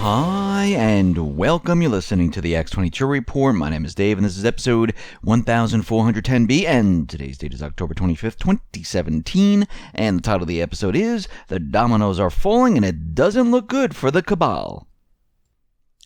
Hi, and welcome. You're listening to the X22 Report. My name is Dave, and this is episode 1410B, and today's date is October 25th, 2017, and the title of the episode is The Dominoes Are Falling, and it doesn't look good for the Cabal.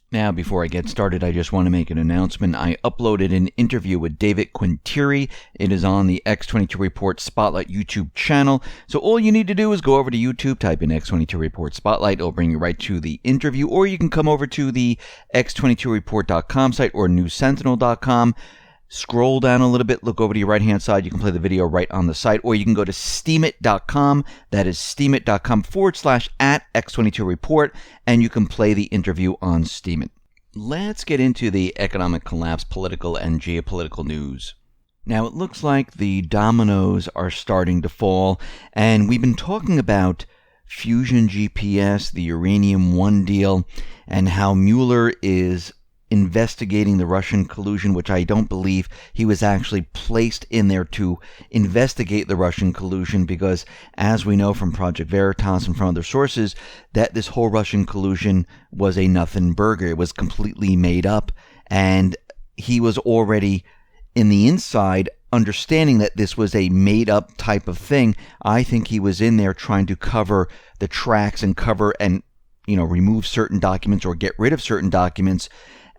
Now, before I get started, I just want to make an announcement. I uploaded an interview with David Quintieri. It is on the X22 Report Spotlight YouTube channel. So all you need to do is go over to YouTube, type in X22 Report Spotlight. It'll bring you right to the interview. Or you can come over to the X22Report.com site or NewsSentinel.com. Scroll down a little bit, look over to your right-hand side. You can play the video right on the site. Or you can go to steemit.com. That is steemit.com/@X22Report. And you can play the interview on Steemit. Let's get into the economic collapse, political and geopolitical news. Now, it looks like the dominoes are starting to fall. And we've been talking about Fusion GPS, the Uranium One deal, and how Mueller is investigating the Russian collusion, which I don't believe he was actually placed in there to investigate the Russian collusion, because as we know from Project Veritas and from other sources, that this whole Russian collusion was a nothing burger. It was completely made up, and he was already in the inside understanding that this was a made up type of thing. I think he was in there trying to cover the tracks and remove certain documents or get rid of certain documents.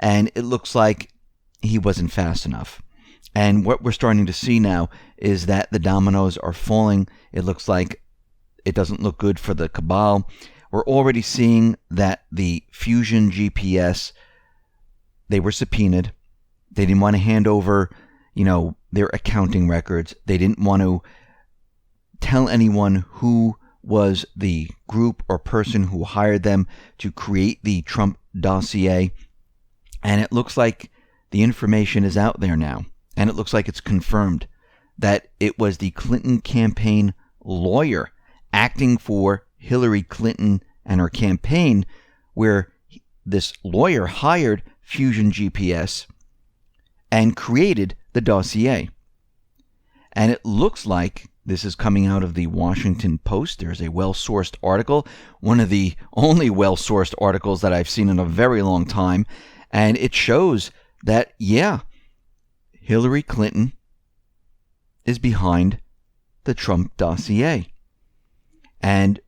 And it looks like he wasn't fast enough. And what we're starting to see now is that the dominoes are falling. It looks like it doesn't look good for the Cabal. We're already seeing that the Fusion GPS, they were subpoenaed. They didn't want to hand over, their accounting records. They didn't want to tell anyone who was the group or person who hired them to create the Trump dossier. And it looks like the information is out there now. And it looks like it's confirmed that it was the Clinton campaign lawyer acting for Hillary Clinton and her campaign, where this lawyer hired Fusion GPS and created the dossier. And it looks like this is coming out of the Washington Post. There's a well-sourced article, one of the only well-sourced articles that I've seen in a very long time. And it shows that, Hillary Clinton is behind the Trump dossier. And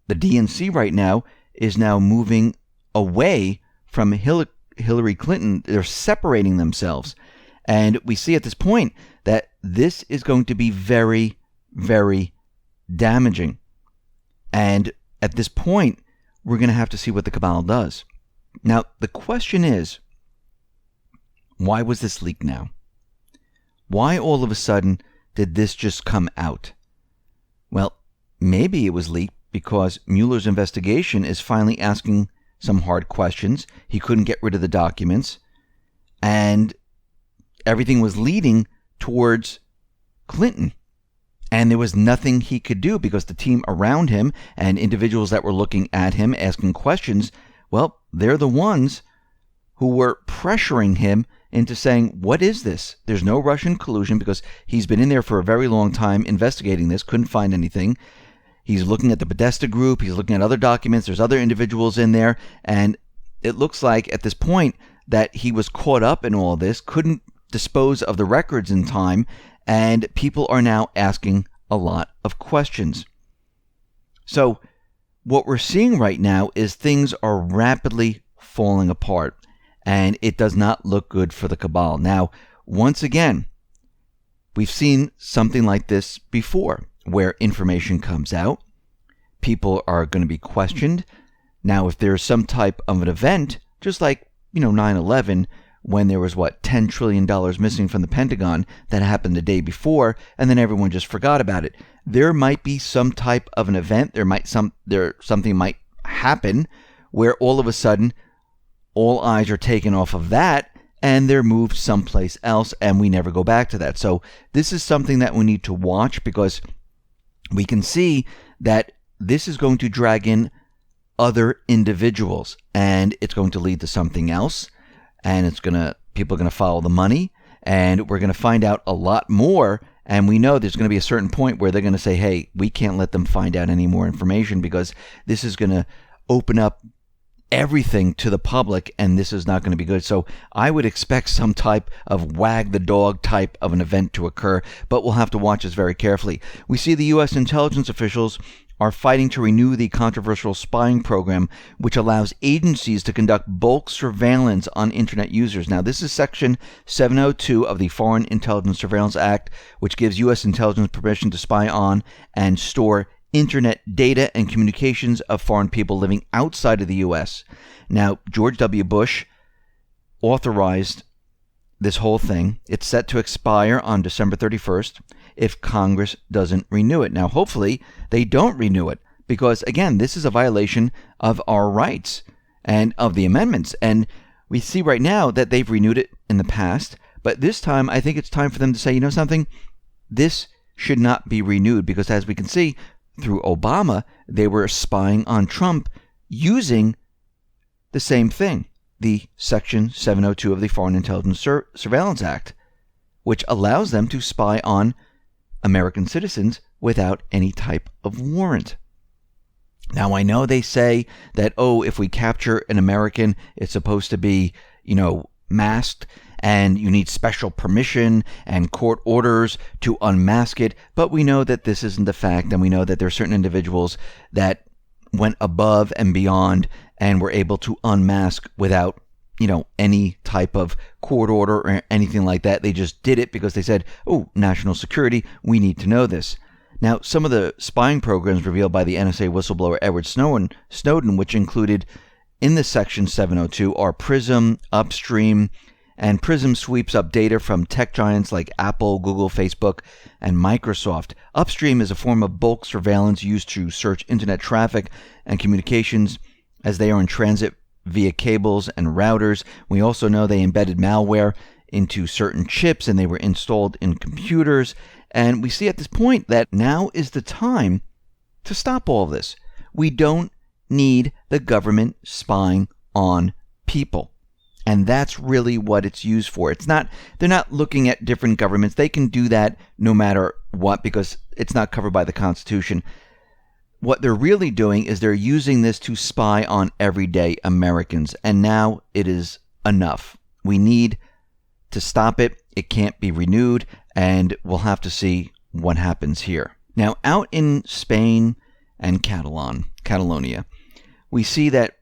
the DNC right now is now moving away from Hillary Clinton. They're separating themselves. And we see at this point that this is going to be very, very damaging. And at this point, we're going to have to see what the Cabal does. Now, the question is, why was this leaked now? Why all of a sudden did this just come out? Well, maybe it was leaked because Mueller's investigation is finally asking some hard questions. He couldn't get rid of the documents, and everything was leading towards Clinton. And there was nothing he could do because the team around him and individuals that were looking at him, asking questions, well, they're the ones who were pressuring him into saying, what is this? There's no Russian collusion, because he's been in there for a very long time investigating this, couldn't find anything. He's looking at the Podesta group. He's looking at other documents. There's other individuals in there. And it looks like at this point that he was caught up in all this, couldn't dispose of the records in time. And people are now asking a lot of questions. So what we're seeing right now is things are rapidly falling apart, and it does not look good for the Cabal. Now, once again, we've seen something like this before, where information comes out, people are going to be questioned. Now, if there's some type of an event, just like, 9/11, when there was, $10 trillion missing from the Pentagon, that happened the day before, and then everyone just forgot about it. There might be some type of an event, something might happen where all of a sudden all eyes are taken off of that and they're moved someplace else, and we never go back to that. So this is something that we need to watch, because we can see that this is going to drag in other individuals, and it's going to lead to something else, and people are going to follow the money, and we're going to find out a lot more. And we know there's going to be a certain point where they're going to say, hey, we can't let them find out any more information, because this is going to open up everything to the public, and this is not going to be good. So I would expect some type of wag the dog type of an event to occur, but we'll have to watch this very carefully. We see the U.S. intelligence officials are fighting to renew the controversial spying program, which allows agencies to conduct bulk surveillance on internet users. Now, this is Section 702 of the Foreign Intelligence Surveillance Act, which gives U.S. intelligence permission to spy on and store internet data and communications of foreign people living outside of the U.S. Now, George W. Bush authorized this whole thing. It's set to expire on December 31st if Congress doesn't renew it. Now, hopefully, they don't renew it because, again, this is a violation of our rights and of the amendments. And we see right now that they've renewed it in the past, but this time I think it's time for them to say, you know something, this should not be renewed because, as we can see, through Obama, they were spying on Trump using the same thing, the Section 702 of the Foreign Intelligence Surveillance Act, which allows them to spy on American citizens without any type of warrant. Now, I know they say that, if we capture an American, it's supposed to be, masked, and you need special permission and court orders to unmask it. But we know that this isn't the fact, and we know that there are certain individuals that went above and beyond and were able to unmask without, any type of court order or anything like that. They just did it because they said, national security, we need to know this. Now, some of the spying programs revealed by the NSA whistleblower Edward Snowden, which included in the Section 702, are PRISM, Upstream, and PRISM sweeps up data from tech giants like Apple, Google, Facebook, and Microsoft. Upstream is a form of bulk surveillance used to search internet traffic and communications as they are in transit via cables and routers. We also know they embedded malware into certain chips and they were installed in computers. And we see at this point that now is the time to stop all of this. We don't need the government spying on people. And that's really what it's used for. They're not looking at different governments. They can do that no matter what because it's not covered by the Constitution. What they're really doing is they're using this to spy on everyday Americans. And now it is enough. We need to stop it. It can't be renewed. And we'll have to see what happens here. Now, out in Spain and Catalonia, we see that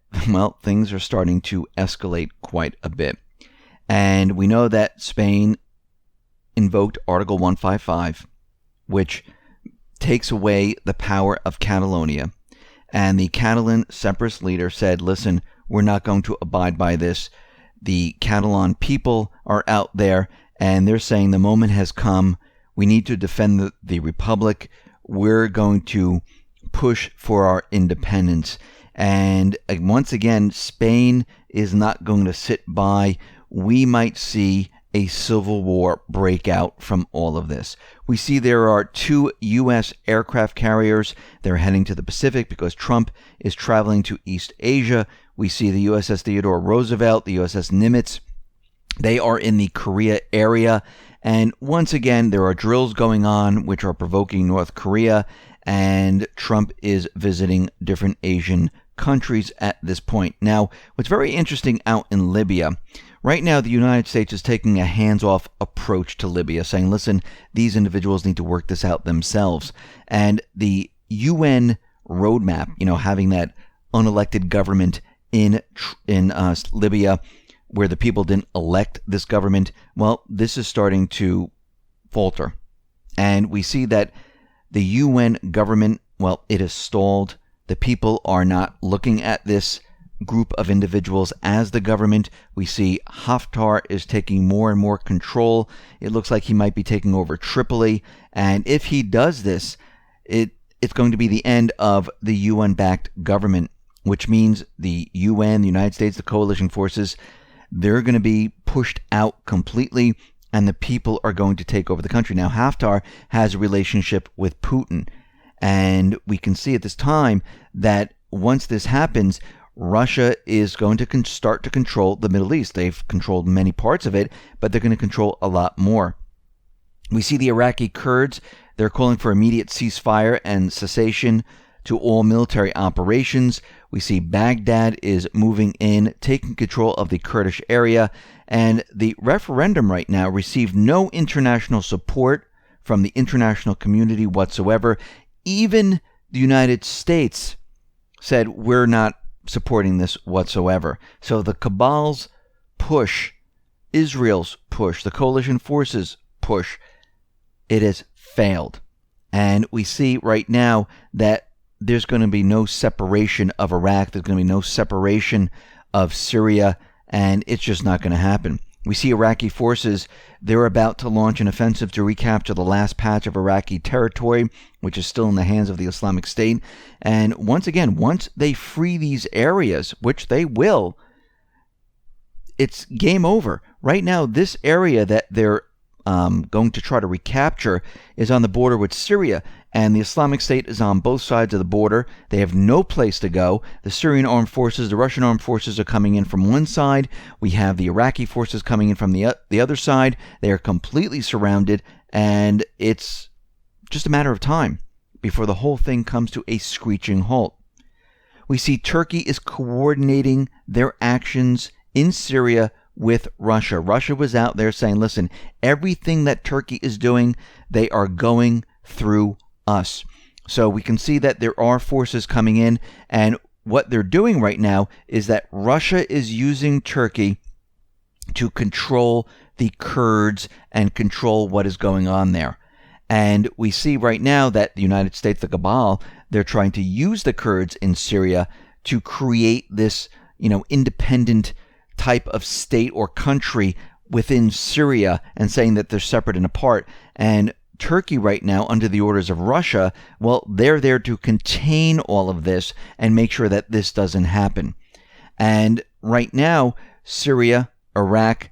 things are starting to escalate quite a bit. And we know that Spain invoked Article 155, which takes away the power of Catalonia. And the Catalan separatist leader said, listen, we're not going to abide by this. The Catalan people are out there, and they're saying the moment has come. We need to defend the Republic. We're going to push for our independence. And once again, Spain is not going to sit by. We might see a civil war break out from all of this. We see there are 2 U.S. aircraft carriers. They're heading to the Pacific because Trump is traveling to East Asia. We see the USS Theodore Roosevelt, the USS Nimitz. They are in the Korea area. And once again, there are drills going on which are provoking North Korea. And Trump is visiting different Asian countries at this point. Now, what's very interesting out in Libya, right now the United States is taking a hands-off approach to Libya, saying, listen, these individuals need to work this out themselves. And the UN roadmap, having that unelected government in Libya where the people didn't elect this government, this is starting to falter. And we see that the UN government, it is stalled. The people are not looking at this group of individuals as the government. We see Haftar is taking more and more control. It looks like he might be taking over Tripoli. And if he does this, it's going to be the end of the UN-backed government, which means the UN, the United States, the coalition forces, they're going to be pushed out completely, and the people are going to take over the country. Now, Haftar has a relationship with Putin, and we can see at this time that once this happens, Russia is going to start to control the Middle East. They've controlled many parts of it, but they're going to control a lot more. We see the Iraqi Kurds. They're calling for immediate ceasefire and cessation to all military operations. We see Baghdad is moving in, taking control of the Kurdish area, and the referendum right now received no international support from the international community whatsoever. Even the United States said, we're not supporting this whatsoever. So the Cabal's push, Israel's push, the coalition forces push, it has failed. And we see right now that there's going to be no separation of Iraq. There's going to be no separation of Syria, and it's just not going to happen. We see Iraqi forces, they're about to launch an offensive to recapture the last patch of Iraqi territory, which is still in the hands of the Islamic State. And once again, once they free these areas, which they will, it's game over. Right now, this area that they're going to try to recapture is on the border with Syria, and the Islamic State is on both sides of the border. They have no place to go. The Syrian armed forces, the Russian armed forces are coming in from one side. We have the Iraqi forces coming in from the other side. They are completely surrounded, and it's just a matter of time before the whole thing comes to a screeching halt. We see Turkey is coordinating their actions in Syria with Russia. Russia was out there saying, listen, everything that Turkey is doing, they are going through us. So we can see that there are forces coming in, and what they're doing right now is that Russia is using Turkey to control the Kurds and control what is going on there. And we see right now that the United States, the Cabal, they're trying to use the Kurds in Syria to create this, independent type of state or country within Syria, and saying that they're separate and apart. And Turkey right now, under the orders of Russia, well, they're there to contain all of this and make sure that this doesn't happen. And right now, Syria, Iraq,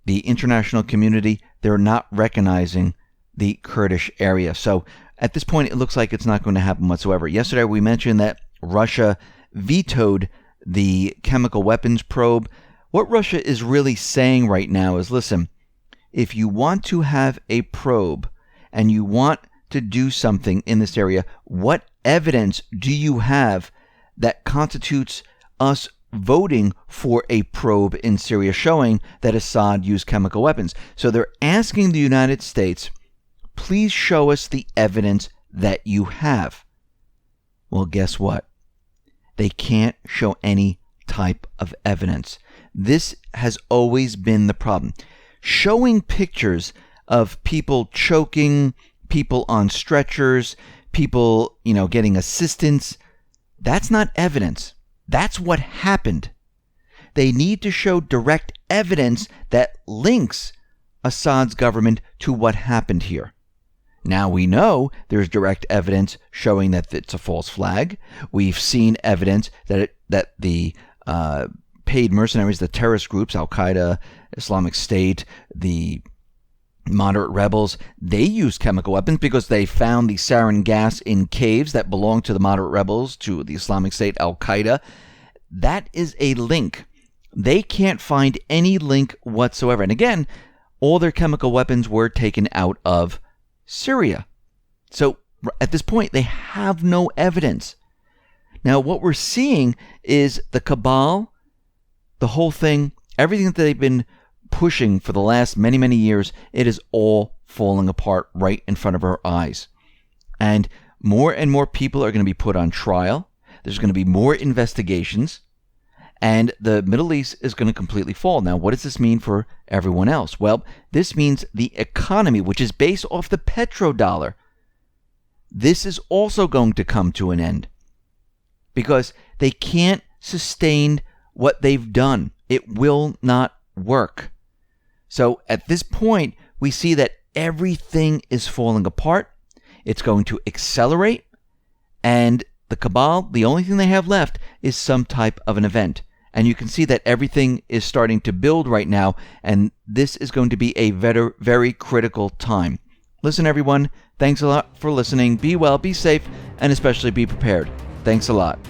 the international community, they're not recognizing the Kurdish area. So at this point, it looks like it's not going to happen whatsoever. Yesterday, we mentioned that Russia vetoed the chemical weapons probe. What Russia is really saying right now is, listen, if you want to have a probe and you want to do something in this area, what evidence do you have that constitutes us voting for a probe in Syria showing that Assad used chemical weapons? So they're asking the United States, please show us the evidence that you have. Well, guess what? They can't show any type of evidence. This has always been the problem. Showing pictures of people choking, people on stretchers, people, getting assistance, that's not evidence. That's what happened. They need to show direct evidence that links Assad's government to what happened here. Now we know there's direct evidence showing that it's a false flag. We've seen evidence that the paid mercenaries, the terrorist groups, Al-Qaeda, Islamic State, the moderate rebels, they use chemical weapons because they found the sarin gas in caves that belong to the moderate rebels, to the Islamic State, Al-Qaeda. That is a link. They can't find any link whatsoever. And again, all their chemical weapons were taken out of Syria. So at this point, they have no evidence. Now, what we're seeing is the Cabal, the whole thing, everything that they've been pushing for the last many, many years, it is all falling apart right in front of our eyes. And more people are going to be put on trial. There's going to be more investigations. And the Middle East is going to completely fall. Now, what does this mean for everyone else? Well, this means the economy, which is based off the petrodollar, this is also going to come to an end because they can't sustain what they've done. It will not work. So at this point, we see that everything is falling apart. It's going to accelerate. And the Cabal, the only thing they have left is some type of an event. And you can see that everything is starting to build right now. And this is going to be a very, very critical time. Listen, everyone, thanks a lot for listening. Be well, be safe, and especially be prepared. Thanks a lot.